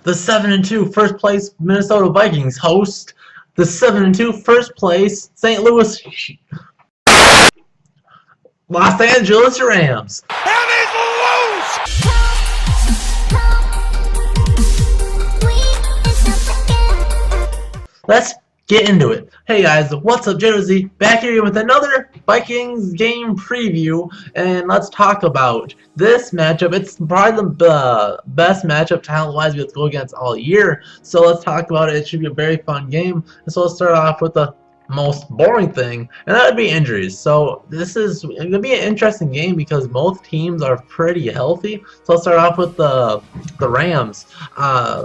The 7-2 first place Minnesota Vikings host the 7-2 first place St. Louis Los Angeles Rams. And he's loose! Let's get into it. Hey guys, what's up? Josie back here with another Vikings game preview, and let's talk about this matchup. It's probably the best matchup talent-wise we have to go against all year. So let's talk about it. It should be a very fun game. And so let's start off with the most boring thing, and that would be injuries. So this is going to be an interesting game because both teams are pretty healthy. So I'll start off with the Rams,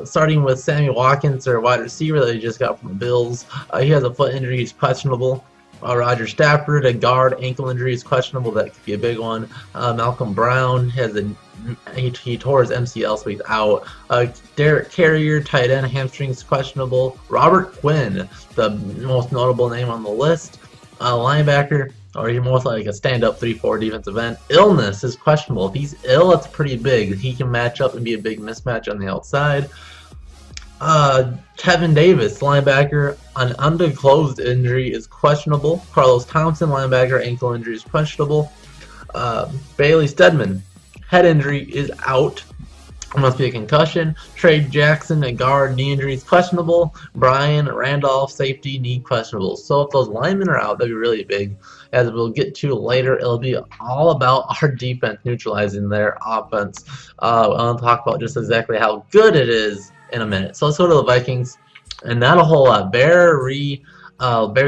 starting with Sammy Watkins, their wide receiver that they just got from the Bills. He has a foot injury, he's questionable. Roger Stafford, a guard, ankle injury is questionable. That could be a big one. Malcolm Brown has he tore his MCL, so he's out. Derek Carrier, tight end, hamstrings questionable. Robert Quinn, the most notable name on the list, linebacker, or he's most like a stand-up 3-4 defensive end. Illness is questionable. If he's ill, that's pretty big. He can match up and be a big mismatch on the outside. Kevin Davis, linebacker, an undisclosed injury is questionable. Carlos Thompson, linebacker, ankle injury is questionable. Bailey Steadman, head injury is out. Must be a concussion. Trey Jackson, a guard, knee injury is questionable. Brian Randolph, safety, knee questionable. So if those linemen are out, that'd be really big. As we'll get to later, it'll be all about our defense neutralizing their offense. I'll talk about just exactly how good it is in a minute. So let's go to the Vikings, and not a whole lot. Very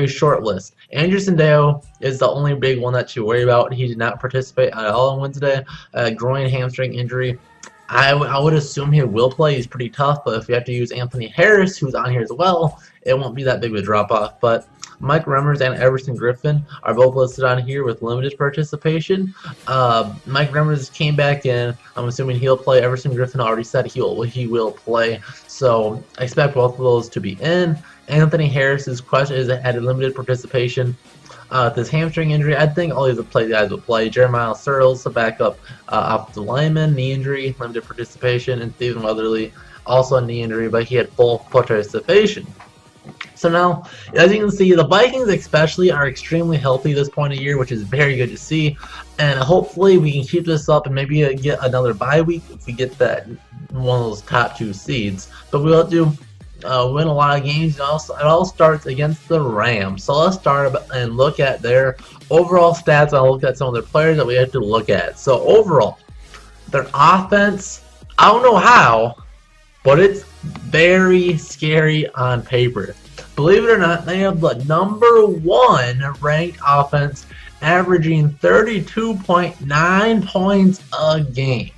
short list. Andrew Sandeo is the only big one that you worry about. He did not participate at all on Wednesday. Groin hamstring injury. I would assume he will play. He's pretty tough, but if you have to use Anthony Harris, who's on here as well, it won't be that big of a drop-off. But Mike Remmers and Everson Griffin are both listed on here with limited participation. Mike Remmers came back in. I'm assuming he'll play. Everson Griffin already said he will play. So I expect both of those to be in. Anthony Harris's question is had a limited participation. This hamstring injury, I think all these guys will play. Jeremiah Searles, the backup offensive lineman, knee injury, limited participation, and Stephen Weatherly, also a knee injury, but he had full participation. So now, as you can see, the Vikings especially are extremely healthy this point of year, which is very good to see. And hopefully we can keep this up and maybe get another bye week if we get that one of those top 2 seeds. But we'll have to win a lot of games. It all starts against the Rams. So let's start and look at their overall stats. I'll look at some of their players that we have to look at. So overall, their offense, I don't know how, but it's very scary on paper. Believe it or not, they have the #1 ranked offense, averaging 32.9 points a game.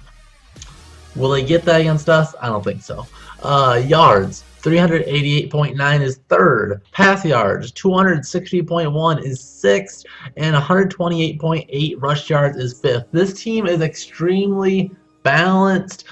Will they get that against us? I don't think so. Yards, 388.9 is third. Pass yards, 260.1 is sixth, and 128.8 rush yards is fifth. This team is extremely balanced,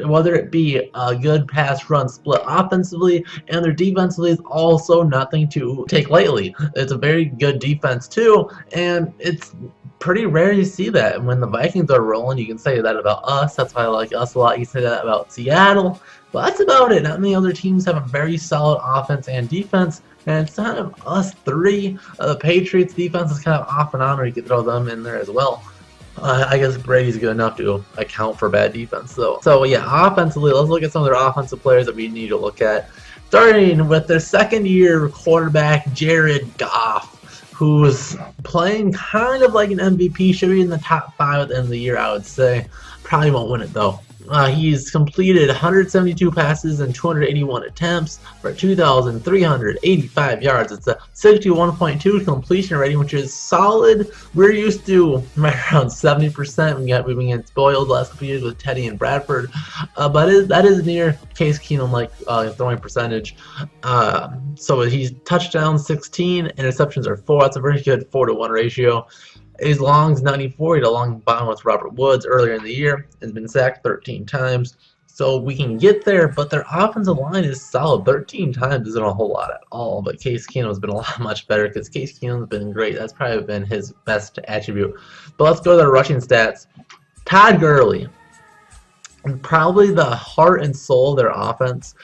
whether it be a good pass-run split offensively, and their defensively is also nothing to take lightly. It's a very good defense too, and it's pretty rare you see that. When the Vikings are rolling, you can say that about us. That's why I like us a lot. You can say that about Seattle, but that's about it. Not many other teams have a very solid offense and defense, and it's kind of us three. The Patriots defense is kind of off and on, or you could throw them in there as well. I guess Brady's good enough to account for bad defense, though. So yeah, offensively, let's look at some of their offensive players that we need to look at. Starting with their second-year quarterback, Jared Goff, who's playing kind of like an MVP. Should be in the top 5 at the end of the year, I would say. Probably won't win it, though. He's completed 172 passes and 281 attempts for 2,385 yards. It's a 61.2 completion rating, which is solid. We're used to right around 70%. We've been getting spoiled the last couple years with Teddy and Bradford, but that is near Case Keenum like throwing percentage. So he's touchdowns 16, interceptions are 4. That's a very good 4-to-1 ratio. His long's 94. He had a long bond with Robert Woods earlier in the year. Has been sacked 13 times. So we can get there, but their offensive line is solid. 13 times isn't a whole lot at all, but Case Keenum has been a lot much better because Case Keenum's been great. That's probably been his best attribute. But let's go to their rushing stats. Todd Gurley, probably the heart and soul of their offense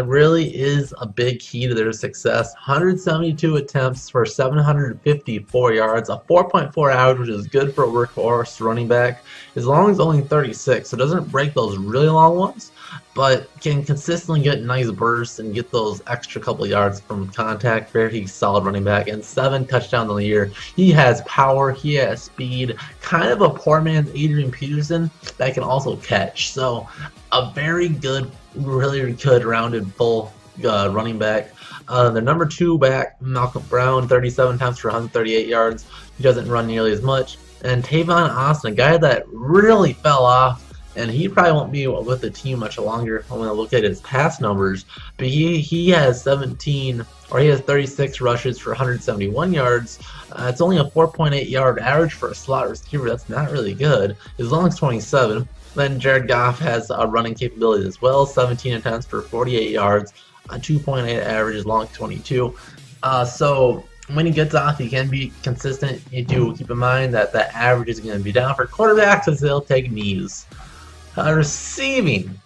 really is a big key to their success. 172 attempts for 754 yards, a 4.4 average, which is good for a workhorse running back, as long as only 36, so it doesn't break those really long ones, but can consistently get nice bursts and get those extra couple yards from contact. Very solid running back, and 7 touchdowns on the year. He has power, he has speed, kind of a poor man's Adrian Peterson that can also catch. So a very good, really good rounded full running back. The number 2 back, Malcolm Brown, 37 times for 138 yards. He doesn't run nearly as much. And Tavon Austin, a guy that really fell off, and he probably won't be with the team much longer. I'm going to look at his pass numbers, but he has 36 rushes for 171 yards. It's only a 4.8 yard average for a slot receiver. That's not really good. As long as 27. Then Jared Goff has running capabilities as well. 17 attempts for 48 yards, a 2.8 average as long as 22. So when he gets off, he can be consistent. You do keep in mind that the average is going to be down for quarterbacks as they'll take knees. Receiving.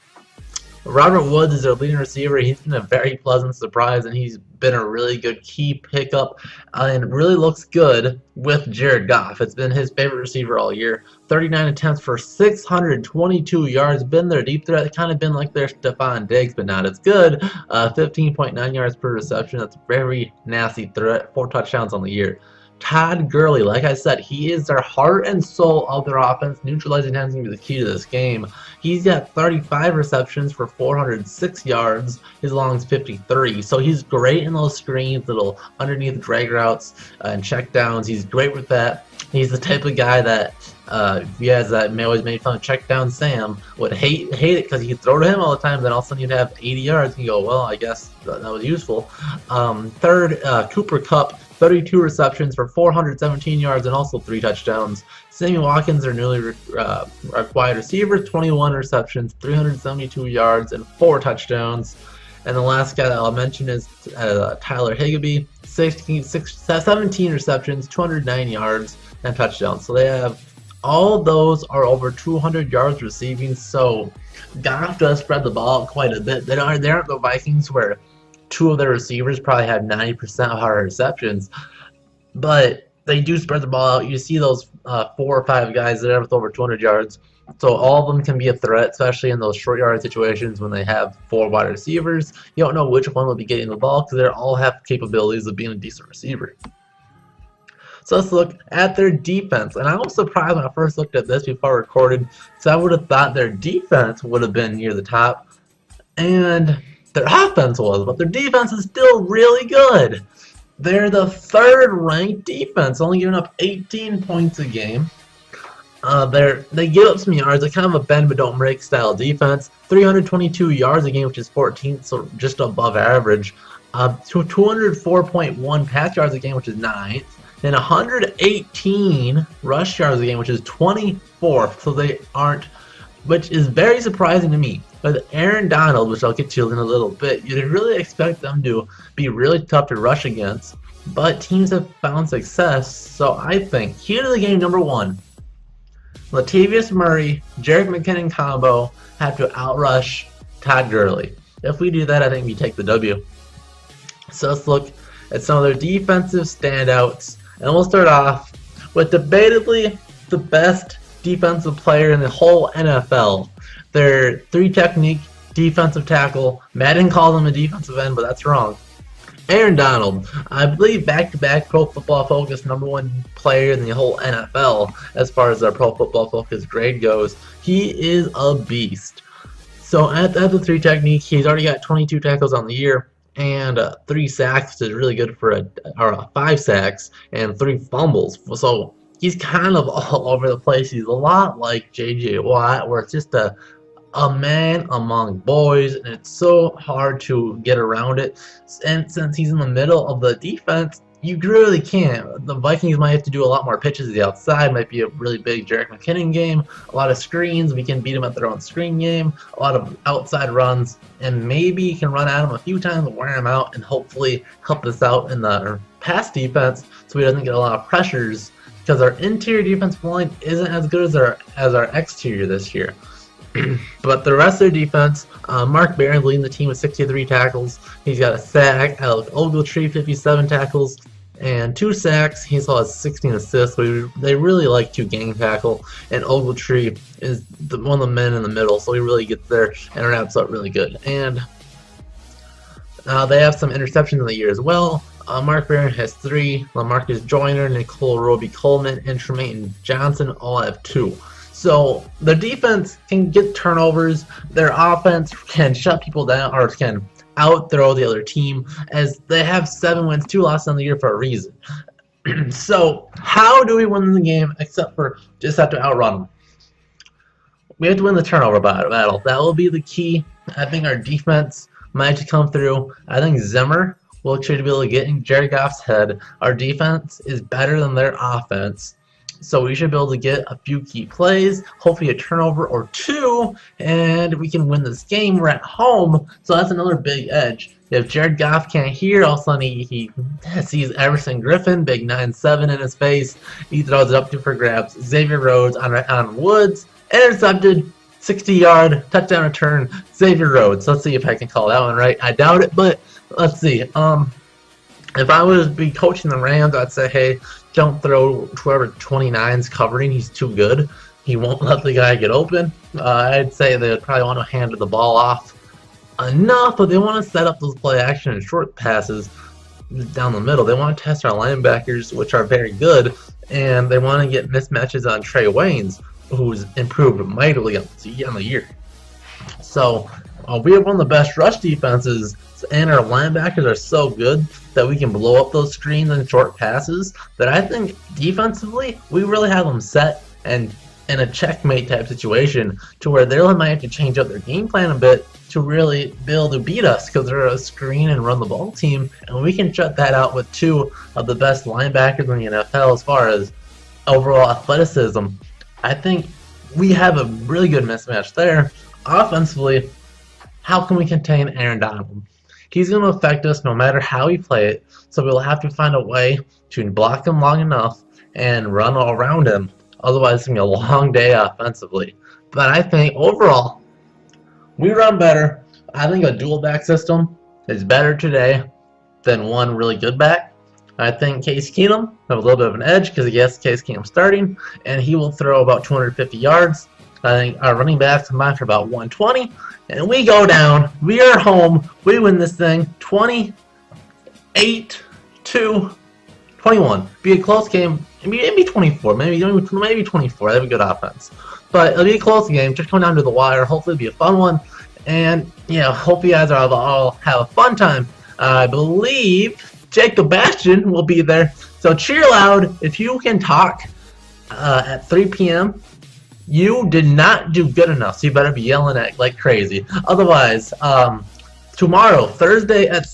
Robert Woods is their leading receiver. He's been a very pleasant surprise, and he's been a really good key pickup, and really looks good with Jared Goff. It's been his favorite receiver all year. 39 attempts for 622 yards. Been their deep threat. Kind of been like their Stephon Diggs, but not as good. 15.9 yards per reception. That's a very nasty threat. 4 touchdowns on the year. Todd Gurley, like I said, he is their heart and soul of their offense. Neutralizing time is going to be the key to this game. He's got 35 receptions for 406 yards, as long as 53. So he's great in those screens, little underneath drag routes and check downs. He's great with that. He's the type of guy that you guys that may always make fun of check down Sam would hate it because he'd throw to him all the time. Then all of a sudden you'd have 80 yards and you go, well, I guess that was useful. Third, Cooper Kupp. 32 receptions for 417 yards and also 3 touchdowns. Sammy Watkins, their newly acquired receiver, 21 receptions, 372 yards, and 4 touchdowns. And the last guy that I'll mention is Tyler Higbee, 17 receptions, 209 yards, and touchdowns. So they have all those are over 200 yards receiving. So Goff does spread the ball out quite a bit. They aren't the Vikings where 2 of their receivers probably have 90% of our receptions, but they do spread the ball out. You see those 4 or 5 guys that are with over 200 yards, so all of them can be a threat, especially in those short yard situations when they have 4 wide receivers. You don't know which one will be getting the ball because they all have capabilities of being a decent receiver. So let's look at their defense. And I was surprised when I first looked at this before I recorded, so I would have thought their defense would have been near the top, and their offense was, but their defense is still really good. They're the 3rd ranked defense, only giving up 18 points a game. They give up some yards. They're kind of a bend but don't break style defense. 322 yards a game, which is 14th, so just above average. 204.1 pass yards a game, which is 9th. And 118 rush yards a game, which is 24th. So they aren't, which is very surprising to me. With Aaron Donald, which I'll get to in a little bit, you'd really expect them to be really tough to rush against, but teams have found success. So I think, key to the game number 1, Latavius Murray, Jerick McKinnon combo have to outrush Todd Gurley. If we do that, I think we take the W. So let's look at some of their defensive standouts, and we'll start off with debatably the best defensive player in the whole NFL. Their 3-technique defensive tackle. Madden calls him a defensive end, but that's wrong. Aaron Donald, I believe back-to-back Pro Football Focus #1 player in the whole NFL as far as their Pro Football Focus grade goes. He is a beast. So at the 3-technique, he's already got 22 tackles on the year and 3 sacks, which is really good for 5 sacks and 3 fumbles. So he's kind of all over the place. He's a lot like J.J. Watt, where it's just a man among boys, and it's so hard to get around it. And since he's in the middle of the defense, you really can't. The Vikings might have to do a lot more pitches to the outside. Might be a really big Jerick McKinnon game. A lot of screens. We can beat him at their own screen game. A lot of outside runs, and maybe you can run at him a few times, wear him out, and hopefully help us out in the pass defense so he doesn't get a lot of pressures, because our interior defensive line isn't as good as our exterior this year. But the rest of their defense, Mark Barron's leading the team with 63 tackles. He's got a sack. Alec Ogletree, 57 tackles and 2 sacks. He also has 16 assists. They really like to gang tackle, and Ogletree is one of the men in the middle, so he really gets there and wraps up really good. And they have some interceptions in the year as well. Mark Barron has 3. LaMarcus Joyner, Nicole Roby-Coleman, and Tremaine Johnson all have 2. So the defense can get turnovers. Their offense can shut people down or can outthrow the other team, as they have 7 wins, 2 losses on the year for a reason. So how do we win the game except for just have to outrun them? We have to win the turnover battle. That will be the key. I think our defense might have to come through. I think Zimmer will try to be able to get in Jared Goff's head. Our defense is better than their offense, so we should be able to get a few key plays, hopefully a turnover or 2, and we can win this game. We're at home, so that's another big edge. If Jared Goff can't hear, all of a sudden he sees Everson Griffin, big 9'7" in his face. He throws it up for grabs. Xavier Rhodes on Woods, intercepted, 60-yard touchdown return. Xavier Rhodes. Let's see if I can call that one right. I doubt it, but let's see. If I was be coaching the Rams, I'd say, hey, don't throw whoever 29's covering. He's too good. He won't let the guy get open. I'd say they would probably want to hand the ball off enough, but they want to set up those play action and short passes down the middle. They want to test our linebackers, which are very good, and they want to get mismatches on Trey Waynes, who's improved mightily on the year. So we have one of the best rush defenses, and our linebackers are so good that we can blow up those screens and short passes that I think defensively we really have them set and in a checkmate type situation to where they might have to change up their game plan a bit to really be able to beat us, because they're a screen and run the ball team, and we can shut that out with 2 of the best linebackers in the NFL as far as overall athleticism. I think we have a really good mismatch there. Offensively, how can we contain Aaron Donald? He's going to affect us no matter how we play it, so we'll have to find a way to block him long enough and run all around him. Otherwise, it's going to be a long day offensively. But I think overall, we run better. I think a dual back system is better today than one really good back. I think Case Keenum have a little bit of an edge because he has Case Keenum starting, and he will throw about 250 yards. I think our running backs combine for about 120, and we go down. We are home. We win this thing 28-21. Be a close game. Maybe 24. Maybe 24. They have a good offense. But it'll be a close game. Just come down to the wire. Hopefully it'll be a fun one. And, hope you guys all have a fun time. I believe Jacob Bastian will be there. So cheer loud if you can talk at 3 p.m. You did not do good enough, so you better be yelling at like crazy. Otherwise, tomorrow, Thursday at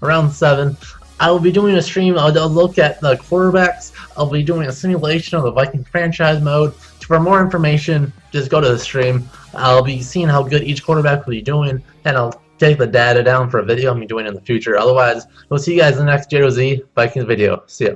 around 7, I will be doing a stream. I'll look at the quarterbacks. I'll be doing a simulation of the Vikings franchise mode. For more information, just go to the stream. I'll be seeing how good each quarterback will be doing, and I'll take the data down for a video I'll be doing in the future. Otherwise, we'll see you guys in the next JOZ Vikings video. See ya.